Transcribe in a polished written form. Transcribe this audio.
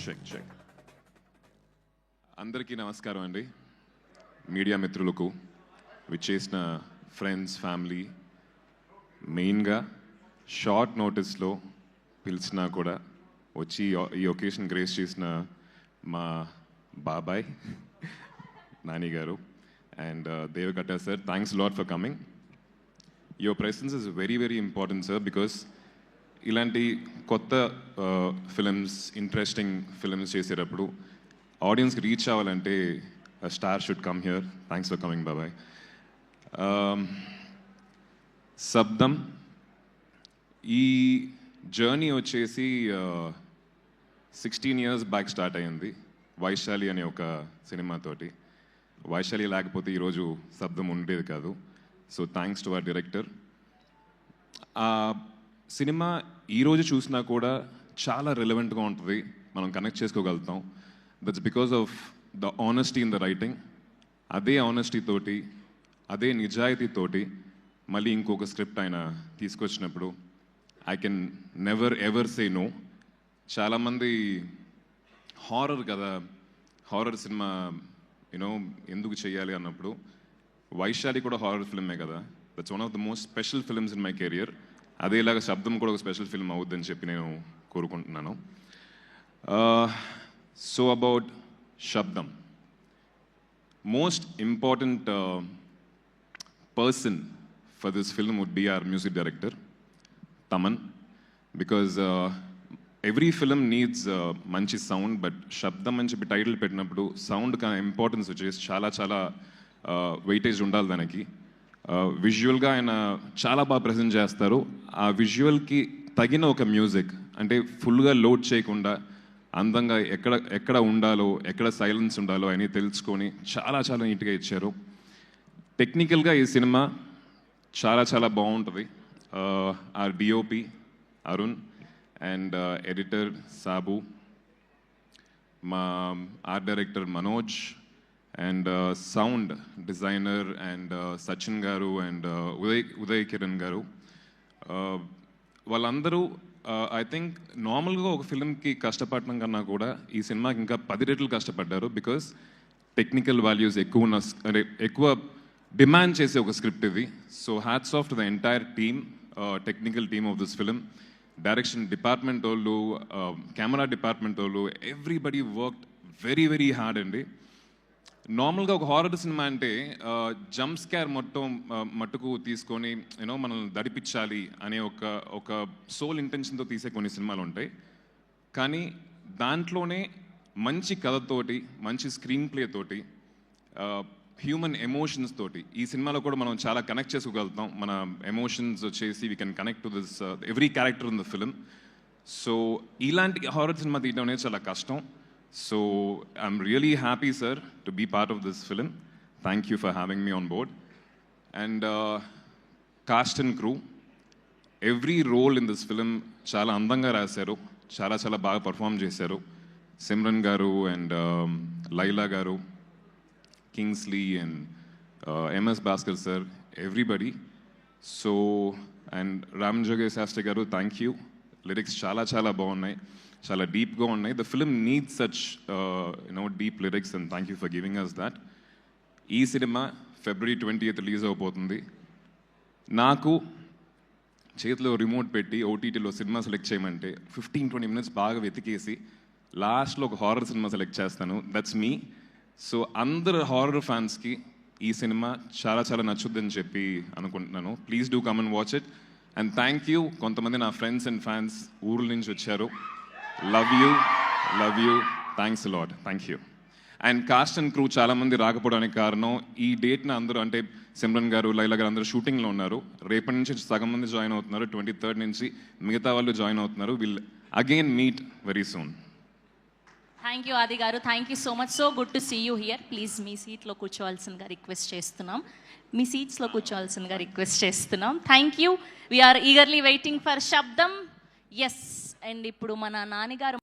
Check అందరికీ నమస్కారం అండి. మీడియా మిత్రులకు, విచ్చేసిన ఫ్రెండ్స్, ఫ్యామిలీ, మెయిన్గా షార్ట్ నోటీస్లో పిలిచినా కూడా వచ్చి ఈ ఒకేషన్ గ్రేస్ చేసిన మా బాబాయ్ నాని గారు and Deva Katta sir, thanks lot for coming. Your presence is very very important sir, because ఇలాంటి కొత్త ఫిలిమ్స్, ఇంట్రెస్టింగ్ ఫిలిమ్స్ చేసేటప్పుడు ఆడియన్స్కి రీచ్ అవ్వాలంటే star should come here. Thanks for coming బాబాయ్. శబ్దం ఈ జర్నీ వచ్చేసి 16 years బ్యాక్ స్టార్ట్ అయ్యింది వైశాలి అనే ఒక సినిమాతోటి. వైశాలి లేకపోతే ఈరోజు శబ్దం ఉండేది కాదు. So thanks to our director. ఆ సినిమా ఈరోజు చూసినా కూడా చాలా రిలవెంట్గా ఉంటుంది, మనం కనెక్ట్ చేసుకోగలుగుతాం. That's because of the honesty in the writing. అదే ఆనెస్టీ తోటి, అదే నిజాయితీతోటి మళ్ళీ ఇంకొక స్క్రిప్ట్ ఆయన తీసుకొచ్చినప్పుడు I can never ever say no. చాలామంది హారర్ కదా, హారర్ సినిమా యూనో ఎందుకు చేయాలి అన్నప్పుడు, వైశాలి కూడా హారర్ ఫిల్మే కదా. That's one of the most special films in my career. అదేలాగా శబ్దం కూడా ఒక స్పెషల్ ఫిల్మ్ అవుద్దని చెప్పి నేను కోరుకుంటున్నాను. So about Sabdham, most important person for this film would be our music director Thaman. Because every film needs మంచి సౌండ్, బట్ శబ్దం అని చెప్పి టైటిల్ పెట్టినప్పుడు సౌండ్ ఇంపార్టెన్స్ వచ్చేసి చాలా చాలా వెయిటేజ్ ఉండాలి దానికి. విజువల్గా ఆయన చాలా బాగా ప్రజెంట్ చేస్తారు. ఆ విజువల్కి తగిన ఒక మ్యూజిక్, అంటే ఫుల్గా లోడ్ చేయకుండా అందంగా ఎక్కడ ఉండాలో, ఎక్కడ సైలెన్స్ ఉండాలో అని తెలుసుకొని చాలా చాలా నీట్గా ఇచ్చారు. టెక్నికల్గా ఈ సినిమా చాలా చాలా బాగుంటుంది. ఆ DOP Arun and editor Sabu, మా art director Manoj and sound designer and Sachin గారు అండ్ ఉదయ్ కిరణ్ గారు, వాళ్ళందరూ ఐ థింక్ నార్మల్గా ఒక ఫిల్మ్కి కష్టపడటం కన్నా కూడా ఈ సినిమాకి ఇంకా 10 రెట్లు కష్టపడ్డారు. బికాస్ టెక్నికల్ వాల్యూస్ ఎక్కువ డిమాండ్ చేసే ఒక స్క్రిప్ట్ ఇది. So hats off to the entire team, technical team of this film. Direction department వాళ్ళు, కెమెరా డిపార్ట్మెంట్ వాళ్ళు, everybody worked very very hard అండి. నార్మల్గా ఒక హారర్ సినిమా అంటే జంప్ స్కేర్ మట్టుకు తీసుకొని యూనో మనల్ని దడిపించాలి అనే ఒక సోల్ ఇంటెన్షన్తో తీసే కొన్ని సినిమాలు ఉంటాయి. కానీ దాంట్లోనే మంచి కథతోటి, మంచి స్క్రీన్ ప్లే తోటి, హ్యూమన్ ఎమోషన్స్ తోటి ఈ సినిమాలో కూడా మనం చాలా కనెక్ట్ చేసుకోగలుగుతాం. మన ఎమోషన్స్ వచ్చేసి we can connect to this every character in the film. So ఇలాంటి హారర్ సినిమా తీయడం అనేది చాలా కష్టం. So I'm really happy, sir, to be part of this film. Thank you for having me on board. And cast and crew, every role in this film చాలా అందంగా రాశారు, చాలా చాలా బాగా పర్ఫామ్ చేశారు. సిమ్రన్ గారు and Laila garu, Kingsley and MS Bhaskar sir, everybody. So and Ram జోగేష్ Shastri garu, thank you. Lyrics చాలా చాలా బాగున్నాయి, చాలా డీప్గా ఉన్నాయి. The film needs such deep lyrics and thank you for giving us that. ఈ సినిమా February 20th రిలీజ్ అవబోతుంది. నాకు చేతిలో రిమోట్ పెట్టి ఓటీటీలో సినిమా సెలెక్ట్ చేయమంటే 15-20 minutes బాగా వెతికేసి లాస్ట్లో ఒక హారర్ సినిమా సెలెక్ట్ చేస్తాను. That's me. సో అందరు హారర్ ఫ్యాన్స్కి ఈ సినిమా చాలా చాలా నచ్చుద్దని చెప్పి అనుకుంటున్నాను. Please do come and watch it. And thank you, కొంతమంది నా ఫ్రెండ్స్ అండ్ ఫ్యాన్స్ ఊర్ల నుంచి వచ్చారు. Love you, thanks lot, thank you. And cost and crew చాలామంది రాకపోవడానికి కారణం, ఈ డేట్న అందరూ అంటే సిమ్రన్ గారు, లైలా గారు అందరూ షూటింగ్లో ఉన్నారు. రేపటి నుంచి సగం మంది జాయిన్ అవుతున్నారు, 23rd నుంచి మిగతా వాళ్ళు జాయిన్ అవుతున్నారు. Will again meet very soon. Thank you Aadhi garu, thank you so much. So good to see you here. Please మీ సీట్లో కూర్చోవాల్సిందిగా రిక్వెస్ట్ చేస్తున్నాం. మీ సీట్స్లో కూర్చోవాల్సిందిగా రిక్వెస్ట్ చేస్తున్నాం. Thank you. We're eagerly waiting for Sabdham. Yes. And ఇప్పుడు మన నాన్నగారు